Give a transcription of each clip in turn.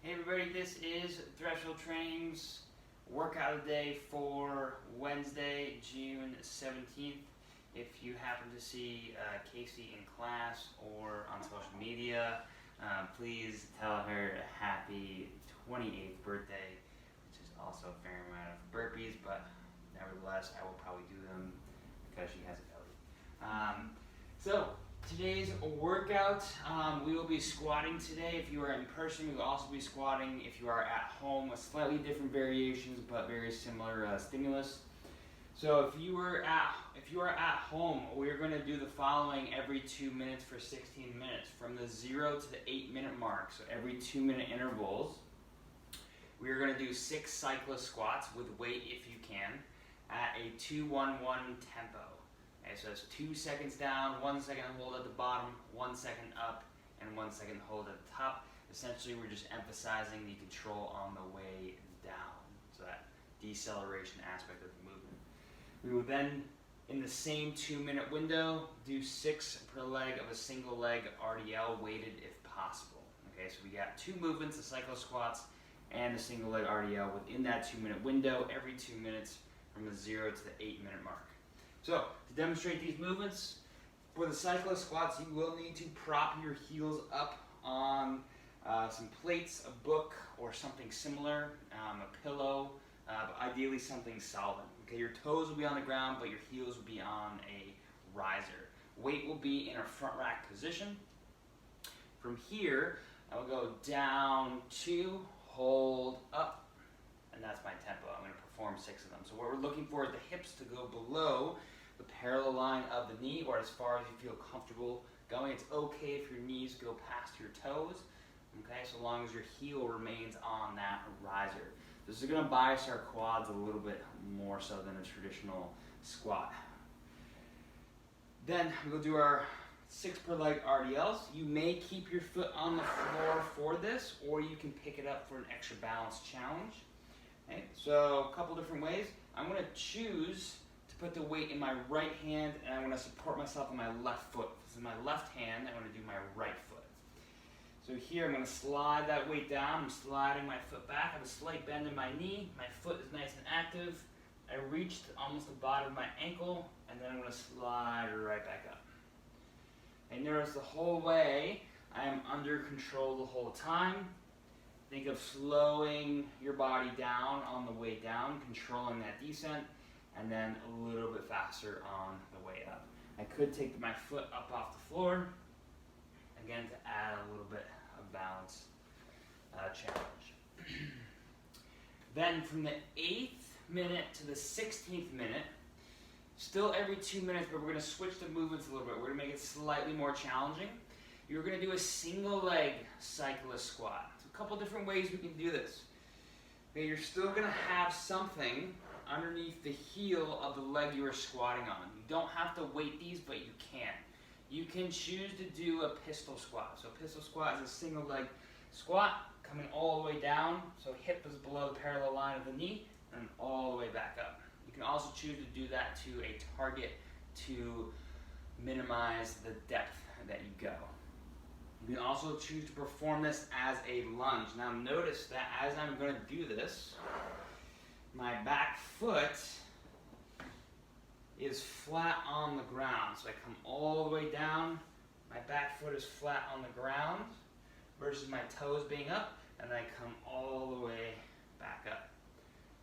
Hey everybody, this is Threshold Training's workout of the day for Wednesday, June 17th. If you happen to see Casey in class or on social media, please tell her a happy 28th birthday, which is also a fair amount of burpees, but nevertheless I will probably do them because she has a belly. So today's workout, we will be squatting today. If you are in person, we will also be squatting. If you are at home, with slightly different variations, but very similar stimulus. So if you are at home, we're going to do the following every 2 minutes for 16 minutes, from the 0 to the 8-minute mark. So every 2-minute intervals. We are going to do 6 cyclist squats with weight if you can, at a 2-1-1 tempo. Okay, so it's 2 seconds down, 1 second hold at the bottom, 1 second up, and 1 second hold at the top. Essentially, we're just emphasizing the control on the way down, so that deceleration aspect of the movement. We will then, in the same 2-minute window, do 6 per leg of a single leg RDL, weighted if possible. Okay, so we got 2 movements, the cyclo squats and the single leg RDL within that 2-minute window, every 2 minutes from the 0 to the 8-minute mark. So, to demonstrate these movements, for the cyclo squats, you will need to prop your heels up on some plates, a book, or something similar, a pillow, but ideally something solid. Okay, your toes will be on the ground, but your heels will be on a riser. Weight will be in a front rack position. From here, I will go down, 2, hold, up, and that's my tempo. I'm going to perform 6 of them. So what we're looking for is the hips to go below the parallel line of the knee, or as far as you feel comfortable going. It's okay if your knees go past your toes, okay, so long as your heel remains on that riser. This is going to bias our quads a little bit more so than a traditional squat. Then we'll do our 6 per leg RDLs. You may keep your foot on the floor for this, or you can pick it up for an extra balance challenge. Okay, so a couple different ways. I'm going to choose to put the weight in my right hand, and I'm going to support myself on my left foot. This is my left hand. I'm going to do my right foot. So here I'm going to slide that weight down. I'm sliding my foot back. I have a slight bend in my knee. My foot is nice and active. I reached almost the bottom of my ankle, and then I'm going to slide right back up. And notice the whole way I am under control the whole time. Think of slowing your body down on the way down, controlling that descent, and then a little bit faster on the way up. I could take my foot up off the floor, again, to add a little bit of balance challenge. Then from the 8th minute to the 16th minute, still every 2 minutes, but we're going to switch the movements a little bit. We're going to make it slightly more challenging. You're going to do a single leg cyclist squat. So a couple different ways we can do this. Okay, you're still going to have something underneath the heel of the leg you are squatting on. You don't have to weight these, but you can. You can choose to do a pistol squat. So a pistol squat is a single leg squat coming all the way down, so hip is below the parallel line of the knee, and all the way back up. You can also choose to do that to a target to minimize the depth that you go. You can also choose to perform this as a lunge. Now notice that as I'm going to do this, my back foot is flat on the ground. So I come all the way down, my back foot is flat on the ground versus my toes being up, and then I come all the way back up.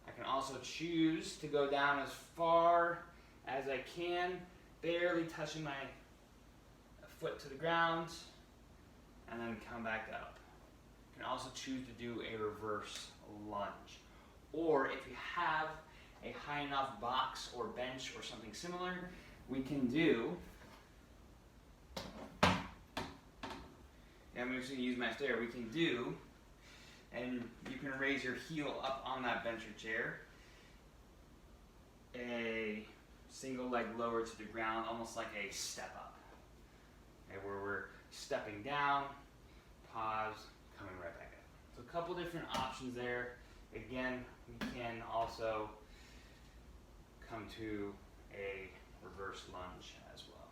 I can also choose to go down as far as I can, barely touching my foot to the ground, and then come back up. You can also choose to do a reverse lunge. Or if you have a high enough box or bench or something similar, we can do, I'm just going to use my stair, we can do, and you can raise your heel up on that bench or chair, a single leg lower to the ground, almost like a step up, okay, where we're stepping down, pause, coming right back up. So a couple different options there. Again, we can also come to a reverse lunge as well.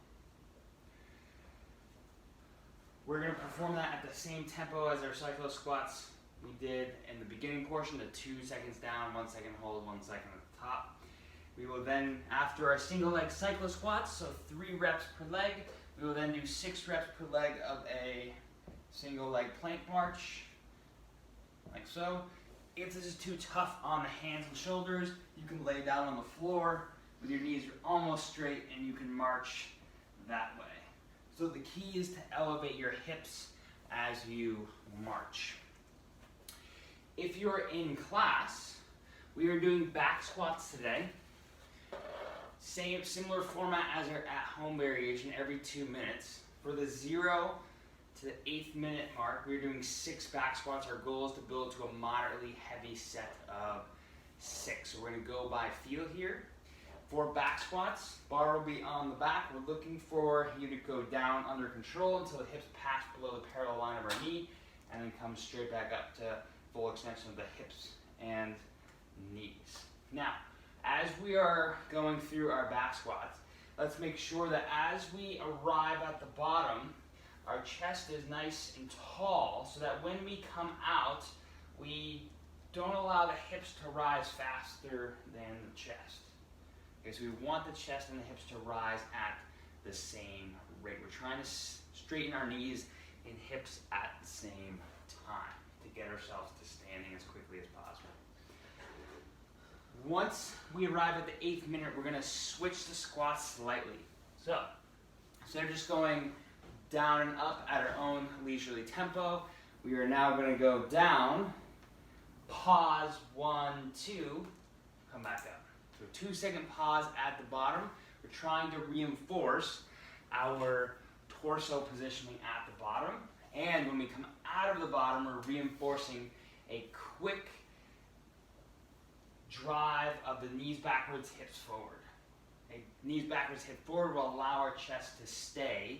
We're going to perform that at the same tempo as our cyclo squats we did in the beginning portion, the 2 seconds down, 1 second hold, 1 second at the top. We will then, after our single leg cyclo squats, so 3 reps per leg, we will then do 6 reps per leg of a single leg plank march, like so. If this is too tough on the hands and shoulders, you can lay down on the floor with your knees almost straight and you can march that way. So the key is to elevate your hips as you march. If you're in class, we are doing back squats today. Similar format as our at-home variation every 2 minutes. For the 0 to the 8th minute mark, we're doing 6 back squats. Our goal is to build to a moderately heavy set of 6. So we're going to go by feel here. For back squats, bar will be on the back. We're looking for you to go down under control until the hips pass below the parallel line of our knee, and then come straight back up to full extension of the hips and knees. Now, as we are going through our back squats, let's make sure that as we arrive at the bottom, our chest is nice and tall so that when we come out, we don't allow the hips to rise faster than the chest. Okay, so we want the chest and the hips to rise at the same rate. We're trying to straighten our knees and hips at the same time to get ourselves to standing as quickly as possible. Once we arrive at the 8th minute, we're going to switch the squats slightly. So, instead of just going down and up at our own leisurely tempo, we are now going to go down, pause, 1, 2, come back up. So 2-second pause at the bottom. We're trying to reinforce our torso positioning at the bottom. And when we come out of the bottom, we're reinforcing a quick drive of the knees backwards, hips forward. Okay? Knees backwards, hip forward will allow our chest to stay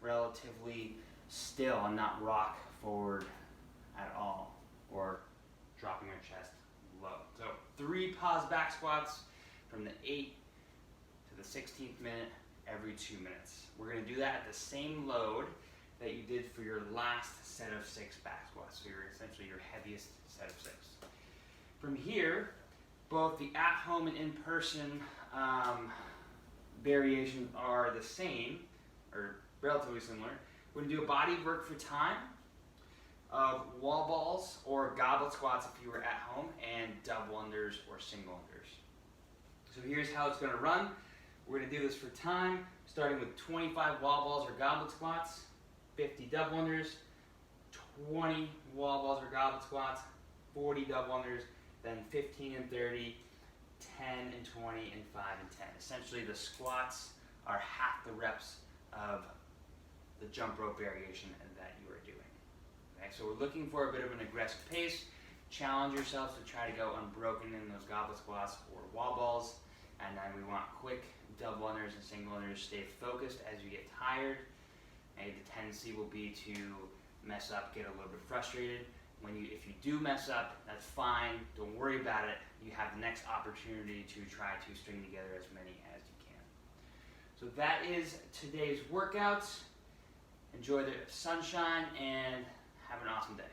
relatively still and not rock forward at all or dropping our chest low. So 3 pause back squats from the 8th to the 16th minute every 2 minutes. We're going to do that at the same load that you did for your last set of 6 back squats. So essentially your heaviest set of 6. From here, both the at-home and in-person variations are the same, or relatively similar. We're going to do a body work for time of wall balls or goblet squats if you were at home, and double unders or single unders. So here's how it's going to run. We're going to do this for time, starting with 25 wall balls or goblet squats, 50 double unders, 20 wall balls or goblet squats, 40 double unders, then 15 and 30, 10 and 20, and 5 and 10. Essentially, the squats are half the reps of the jump rope variation that you are doing. Okay, so we're looking for a bit of an aggressive pace. Challenge yourselves to try to go unbroken in those goblet squats or wall balls. And then we want quick double unders and single unders. Stay focused as you get tired. And the tendency will be to mess up, get a little bit frustrated. If you do mess up, that's fine. Don't worry about it. You have the next opportunity to try to string together as many as you can. So that is today's workouts. Enjoy the sunshine and have an awesome day.